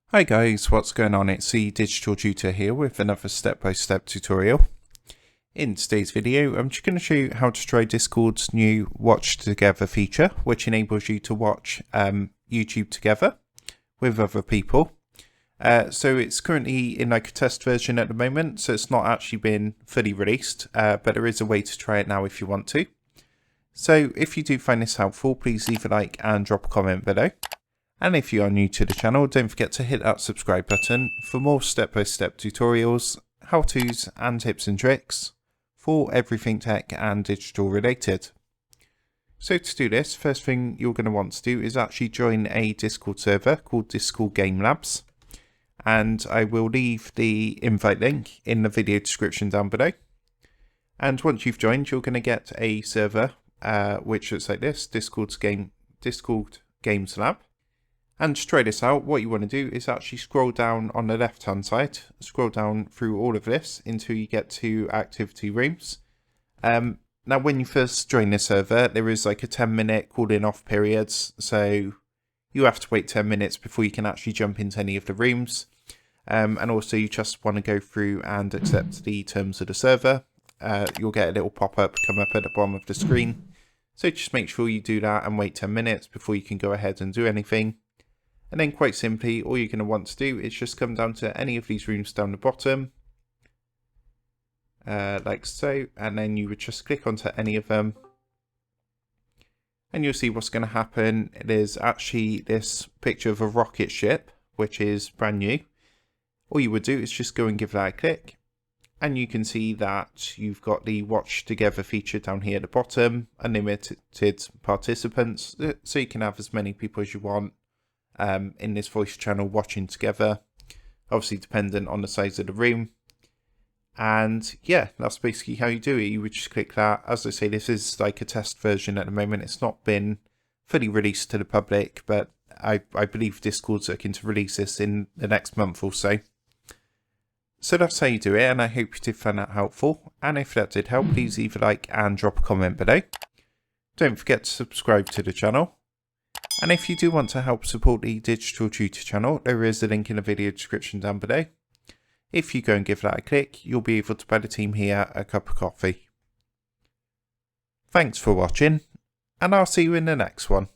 Hi guys, what's going on? It's the Digital Tutor here with another step-by-step tutorial. In today's video, I'm just going to show you how to try Discord's new Watch Together feature, which enables you to watch YouTube together with other people. So it's currently in like a test version at the moment, so it's not actually been fully released, but there is a way to try it now if you want to. So if you do find this helpful, please leave a like and drop a comment below. And if you are new to the channel, don't forget to hit that subscribe button for more step-by-step tutorials, how-tos and tips and tricks for everything tech and digital related. So to do this, first thing you're going to want to do is actually join a Discord server called Discord Game Labs. And I will leave the invite link in the video description down below. And once you've joined, you're going to get a server which looks like this, Discord Games Lab. And to try this out, what you want to do is actually scroll down on the left hand side, scroll down through all of this until you get to activity rooms. Now when you first join the server, there is like a 10-minute cooling off period, so you have to wait 10 minutes before you can actually jump into any of the rooms. And also you just want to go through and accept the terms of the server. You'll get a little pop-up come up at the bottom of the screen. So just make sure you do that and wait 10 minutes before you can go ahead and do anything. And then quite simply, all you're going to want to do is just come down to any of these rooms down the bottom, like so, and then you would just click onto any of them. And you'll see what's going to happen. There's actually this picture of a rocket ship, which is brand new. All you would do is just go and give that a click. And you can see that you've got the Watch Together feature down here at the bottom, unlimited participants, so you can have as many people as you want. In this voice channel watching together, obviously dependent on the size of the room. And yeah, that's basically how you do it. You would just click that. As I say, this is like a test version at the moment. It's not been fully released to the public, but I believe Discord's looking to release this in the next month or so. So that's how you do it, and I hope you did find that helpful. And if that did help, please leave a like and drop a comment below. Don't forget to subscribe to the channel. And if you do want to help support the Digital Tutor channel, there is a link in the video description down below. If you go and give that a click, you'll be able to buy the team here a cup of coffee. Thanks for watching, and I'll see you in the next one.